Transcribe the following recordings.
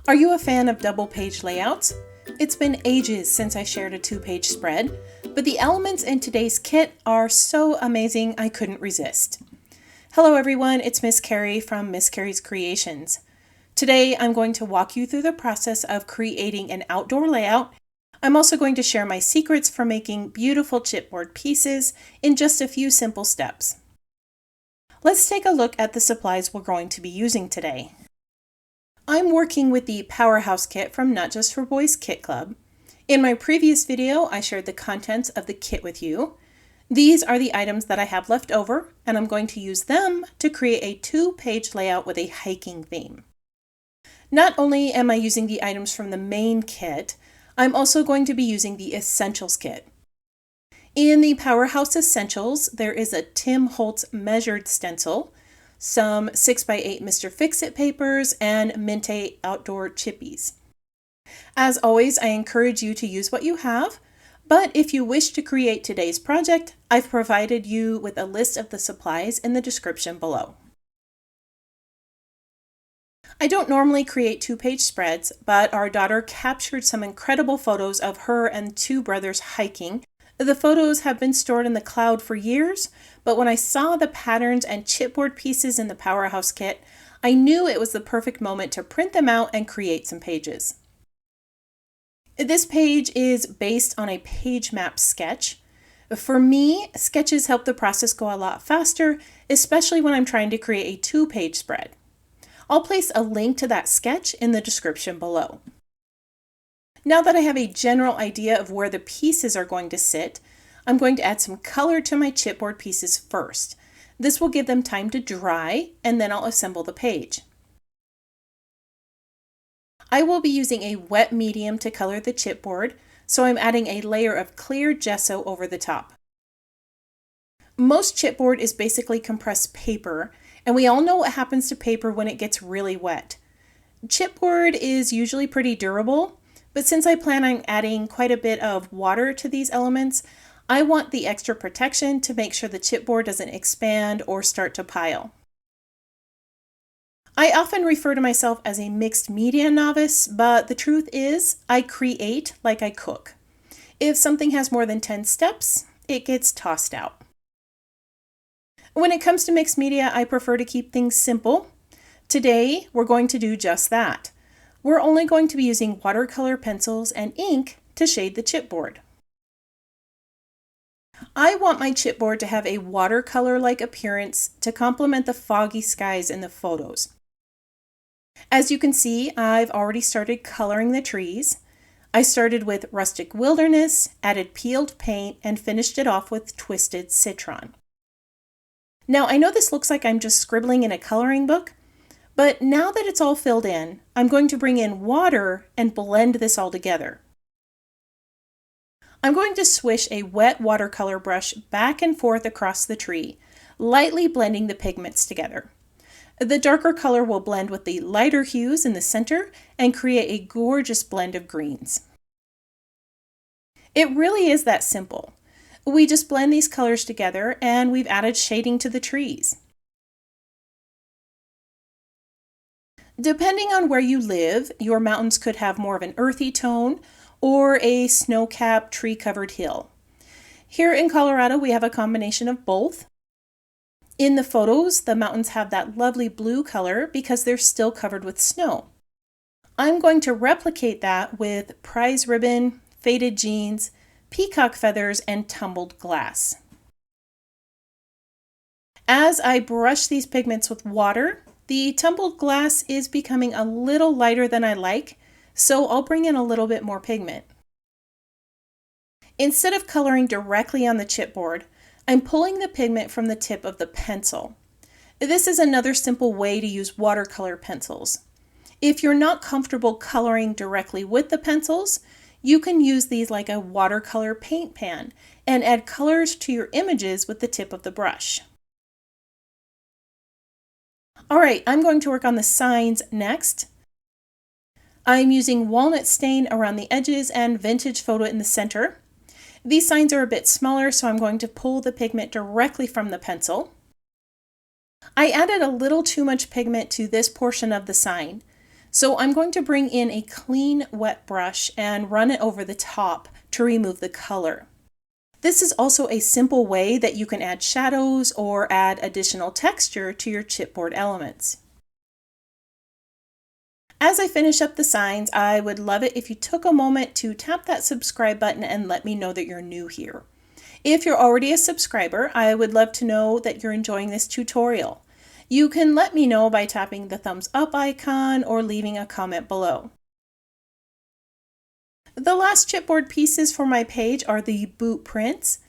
Are you a fan of double page layouts? It's been ages since I shared a 2-page spread, but the elements in today's kit are so amazing I couldn't resist. Hello everyone, it's Miss Carrie from Miss Carrie's Creations. Today I'm going to walk you through the process of creating an outdoor layout. I'm also going to share my secrets for making beautiful chipboard pieces in just a few simple steps. Let's take a look at the supplies we're going to be using today. I'm working with the Powerhouse kit from Not Just for Boys Kit Club. In my previous video, I shared the contents of the kit with you. These are the items that I have left over, and I'm going to use them to create a 2-page layout with a hiking theme. Not only am I using the items from the main kit, I'm also going to be using the Essentials kit. In the Powerhouse Essentials, there is a Tim Holtz measured stencil, some 6x8 Mr. Fix-It papers, and Mintay outdoor Chippies. As always, I encourage you to use what you have, but if you wish to create today's project, I've provided you with a list of the supplies in the description below. I don't normally create 2-page spreads, but our daughter captured some incredible photos of her and 2 brothers hiking. The photos have been stored in the cloud for years, but when I saw the patterns and chipboard pieces in the Powerhouse kit, I knew it was the perfect moment to print them out and create some pages. This page is based on a PageMaps sketch. For me, sketches help the process go a lot faster, especially when I'm trying to create a 2-page spread. I'll place a link to that sketch in the description below. Now that I have a general idea of where the pieces are going to sit, I'm going to add some color to my chipboard pieces first. This will give them time to dry, and then I'll assemble the page. I will be using a wet medium to color the chipboard, so I'm adding a layer of clear gesso over the top. Most chipboard is basically compressed paper, and we all know what happens to paper when it gets really wet. Chipboard is usually pretty durable, but since I plan on adding quite a bit of water to these elements, I want the extra protection to make sure the chipboard doesn't expand or start to pile. I often refer to myself as a mixed media novice, but the truth is I create like I cook. If something has more than 10 steps, it gets tossed out. When it comes to mixed media, I prefer to keep things simple. Today, we're going to do just that. We're only going to be using watercolor pencils and ink to shade the chipboard. I want my chipboard to have a watercolor-like appearance to complement the foggy skies in the photos. As you can see, I've already started coloring the trees. I started with rustic wilderness, added peeled paint, and finished it off with twisted citron. Now, I know this looks like I'm just scribbling in a coloring book, but now that it's all filled in, I'm going to bring in water and blend this all together. I'm going to swish a wet watercolor brush back and forth across the tree, lightly blending the pigments together. The darker color will blend with the lighter hues in the center and create a gorgeous blend of greens. It really is that simple. We just blend these colors together and we've added shading to the trees. Depending on where you live, your mountains could have more of an earthy tone or a snow-capped, tree-covered hill. Here in Colorado, we have a combination of both. In the photos, the mountains have that lovely blue color because they're still covered with snow. I'm going to replicate that with prize ribbon, faded jeans, peacock feathers, and tumbled glass. As I brush these pigments with water, the tumbled glass is becoming a little lighter than I like, so I'll bring in a little bit more pigment. Instead of coloring directly on the chipboard, I'm pulling the pigment from the tip of the pencil. This is another simple way to use watercolor pencils. If you're not comfortable coloring directly with the pencils, you can use these like a watercolor paint pan and add colors to your images with the tip of the brush. Alright, I'm going to work on the signs next. I'm using walnut stain around the edges and vintage photo in the center. These signs are a bit smaller, so I'm going to pull the pigment directly from the pencil. I added a little too much pigment to this portion of the sign, So I'm going to bring in a clean wet brush and run it over the top to remove the color. This is also a simple way that you can add shadows or add additional texture to your chipboard elements. As I finish up the signs, I would love it if you took a moment to tap that subscribe button and let me know that you're new here. If you're already a subscriber, I would love to know that you're enjoying this tutorial. You can let me know by tapping the thumbs up icon or leaving a comment below. The last chipboard pieces for my page are the boot prints.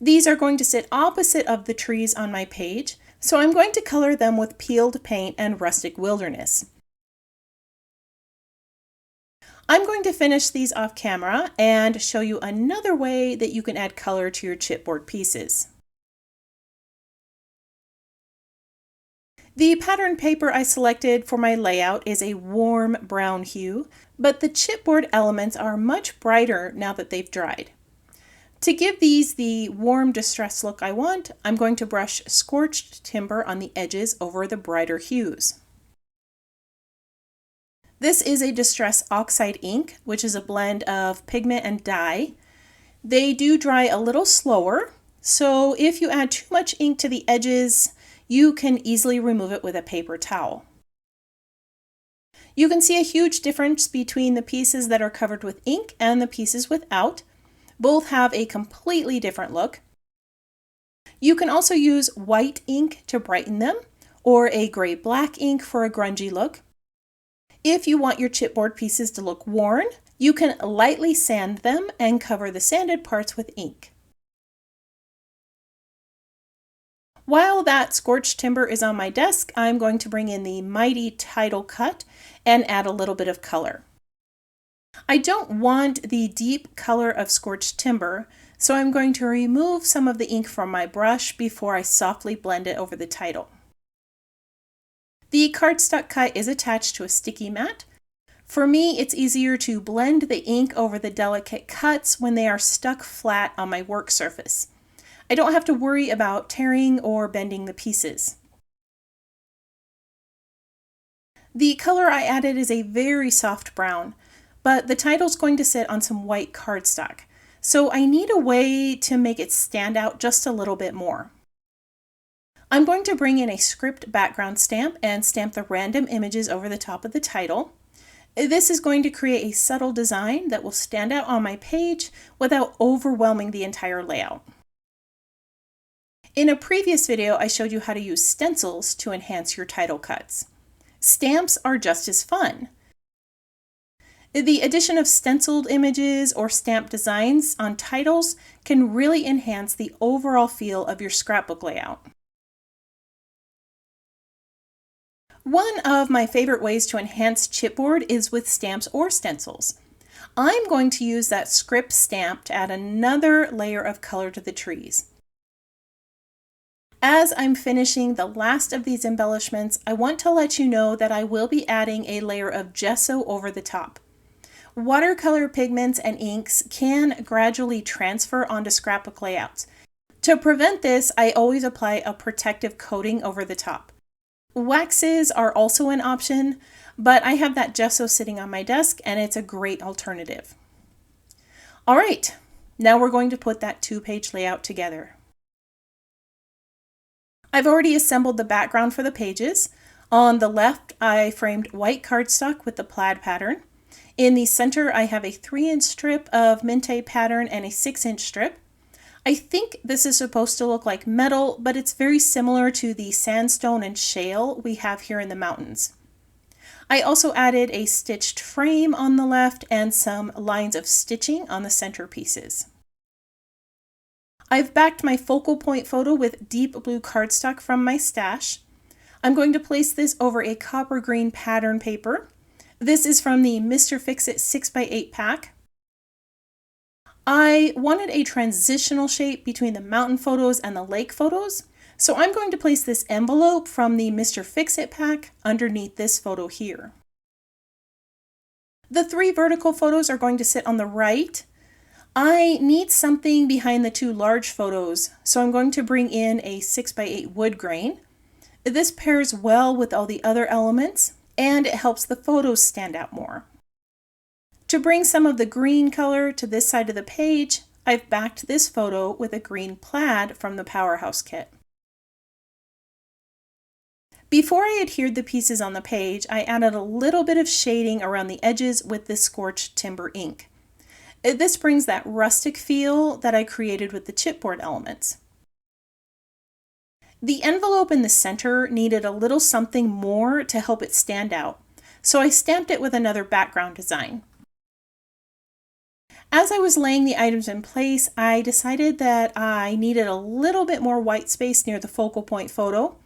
These are going to sit opposite of the trees on my page, so I'm going to color them with peeled paint and rustic wilderness. I'm going to finish these off camera and show you another way that you can add color to your chipboard pieces. The pattern paper I selected for my layout is a warm brown hue, but the chipboard elements are much brighter now that they've dried. To give these the warm distress look I want, I'm going to brush scorched timber on the edges over the brighter hues. This is a Distress Oxide ink, which is a blend of pigment and dye. They do dry a little slower, so if you add too much ink to the edges, you can easily remove it with a paper towel. You can see a huge difference between the pieces that are covered with ink and the pieces without. Both have a completely different look. You can also use white ink to brighten them, or a gray-black ink for a grungy look. If you want your chipboard pieces to look worn, you can lightly sand them and cover the sanded parts with ink. While that scorched timber is on my desk, I'm going to bring in the mighty title cut and add a little bit of color. I don't want the deep color of scorched timber, so I'm going to remove some of the ink from my brush before I softly blend it over the title. The cardstock cut is attached to a sticky mat. For me, it's easier to blend the ink over the delicate cuts when they are stuck flat on my work surface. I don't have to worry about tearing or bending the pieces. The color I added is a very soft brown, but the title's going to sit on some white cardstock, so I need a way to make it stand out just a little bit more. I'm going to bring in a script background stamp and stamp the random images over the top of the title. This is going to create a subtle design that will stand out on my page without overwhelming the entire layout. In a previous video, I showed you how to use stencils to enhance your title cuts. Stamps are just as fun. The addition of stenciled images or stamp designs on titles can really enhance the overall feel of your scrapbook layout. One of my favorite ways to enhance chipboard is with stamps or stencils. I'm going to use that script stamp to add another layer of color to the trees. As I'm finishing the last of these embellishments, I want to let you know that I will be adding a layer of gesso over the top. Watercolor pigments and inks can gradually transfer onto scrapbook layouts. To prevent this, I always apply a protective coating over the top. Waxes are also an option, but I have that gesso sitting on my desk and it's a great alternative. All right, now we're going to put that two-page layout together. I've already assembled the background for the pages. On the left, I framed white cardstock with the plaid pattern. In the center, I have a 3-inch strip of Mintay pattern and a 6-inch strip. I think this is supposed to look like metal, but it's very similar to the sandstone and shale we have here in the mountains. I also added a stitched frame on the left and some lines of stitching on the center pieces. I've backed my focal point photo with deep blue cardstock from my stash. I'm going to place this over a copper green pattern paper. This is from the Mr. Fix-It 6x8 pack. I wanted a transitional shape between the mountain photos and the lake photos, so I'm going to place this envelope from the Mr. Fix-It pack underneath this photo here. The 3 vertical photos are going to sit on the right. I need something behind the 2 large photos, so I'm going to bring in a 6x8 wood grain. This pairs well with all the other elements. and it helps the photos stand out more. To bring some of the green color to this side of the page, I've backed this photo with a green plaid from the Powerhouse kit. Before I adhered the pieces on the page, I added a little bit of shading around the edges with this scorched timber ink. This brings that rustic feel that I created with the chipboard elements. The envelope in the center needed a little something more to help it stand out, so I stamped it with another background design. As I was laying the items in place, I decided that I needed a little bit more white space near the focal point photo.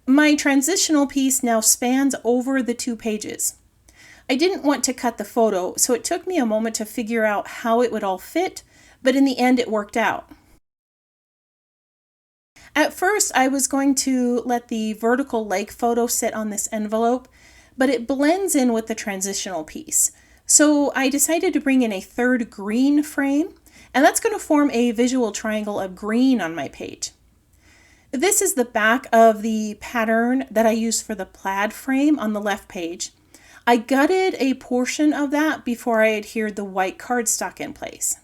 My transitional piece now spans over the 2 pages. I didn't want to cut the photo, so it took me a moment to figure out how it would all fit, but in the end it worked out. At first, I was going to let the vertical leg photo sit on this envelope, but it blends in with the transitional piece. So I decided to bring in a third green frame, and that's going to form a visual triangle of green on my page. This is the back of the pattern that I used for the plaid frame on the left page. I gutted a portion of that before I adhered the white cardstock in place.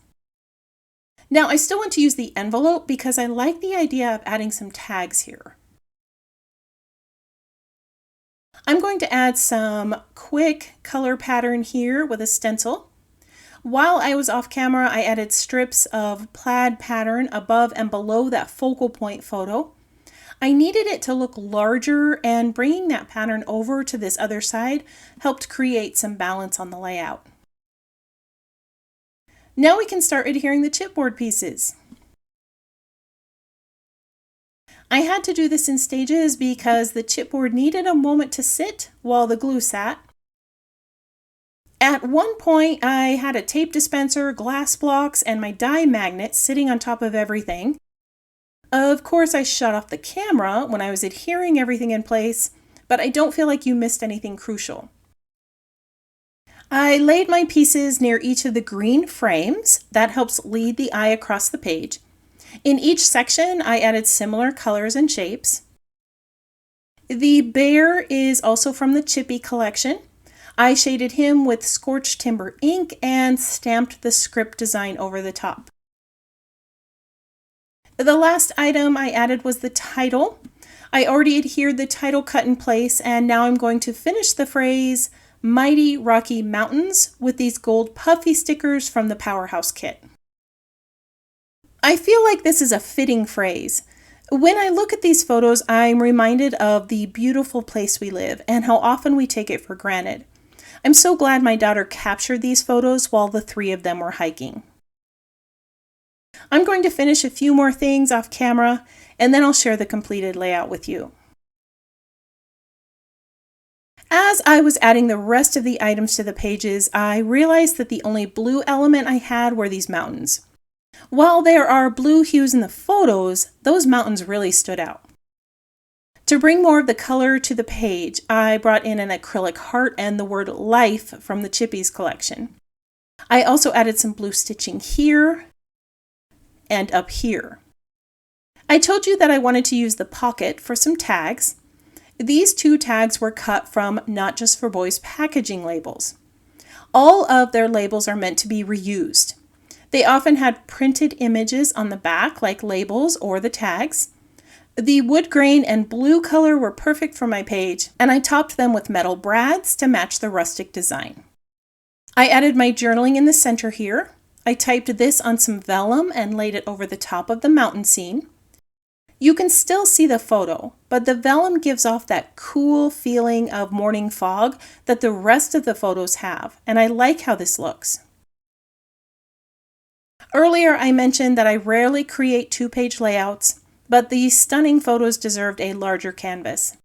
Now I still want to use the envelope because I like the idea of adding some tags here. I'm going to add some quick color pattern here with a stencil. While I was off camera, I added strips of plaid pattern above and below that focal point photo. I needed it to look larger, and bringing that pattern over to this other side helped create some balance on the layout. Now we can start adhering the chipboard pieces. I had to do this in stages because the chipboard needed a moment to sit while the glue sat. At one point, I had a tape dispenser, glass blocks, and my die magnet sitting on top of everything. Of course, I shut off the camera when I was adhering everything in place, but I don't feel like you missed anything crucial. I laid my pieces near each of the green frames. That helps lead the eye across the page. In each section, I added similar colors and shapes. The bear is also from the Chippy collection. I shaded him with scorched timber ink and stamped the script design over the top. The last item I added was the title. I already adhered the title cut in place, and now I'm going to finish the phrase Mighty Rocky Mountains with these gold puffy stickers from the Powerhouse kit. I feel like this is a fitting phrase. When I look at these photos, I'm reminded of the beautiful place we live and how often we take it for granted. I'm so glad my daughter captured these photos while the 3 of them were hiking. I'm going to finish a few more things off camera, and then I'll share the completed layout with you. As I was adding the rest of the items to the pages, I realized that the only blue element I had were these mountains. While there are blue hues in the photos, those mountains really stood out. To bring more of the color to the page, I brought in an acrylic heart and the word life from the Chippies collection. I also added some blue stitching here and up here. I told you that I wanted to use the pocket for some tags. These 2 tags were cut from Not Just for Boys packaging labels. All of their labels are meant to be reused. They often had printed images on the back like labels or the tags. The wood grain and blue color were perfect for my page, and I topped them with metal brads to match the rustic design. I added my journaling in the center here. I typed this on some vellum and laid it over the top of the mountain scene. You can still see the photo, but the vellum gives off that cool feeling of morning fog that the rest of the photos have, and I like how this looks. Earlier, I mentioned that I rarely create 2-page layouts, but these stunning photos deserved a larger canvas.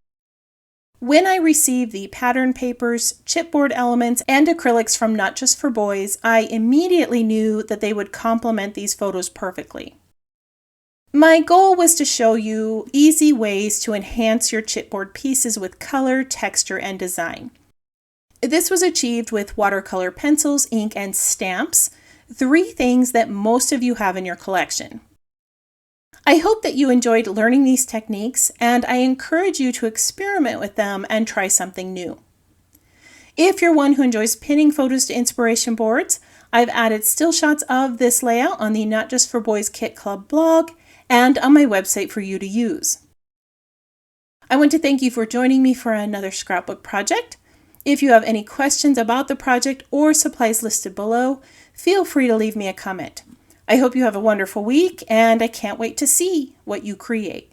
When I received the pattern papers, chipboard elements, and acrylics from Not Just for Boys, I immediately knew that they would complement these photos perfectly. My goal was to show you easy ways to enhance your chipboard pieces with color, texture, and design. This was achieved with watercolor pencils, ink, and stamps, 3 things that most of you have in your collection. I hope that you enjoyed learning these techniques, and I encourage you to experiment with them and try something new. If you're one who enjoys pinning photos to inspiration boards, I've added still shots of this layout on the Not Just for Boys Kit Club blog and on my website for you to use. I want to thank you for joining me for another scrapbook project. If you have any questions about the project or supplies listed below, feel free to leave me a comment. I hope you have a wonderful week, and I can't wait to see what you create.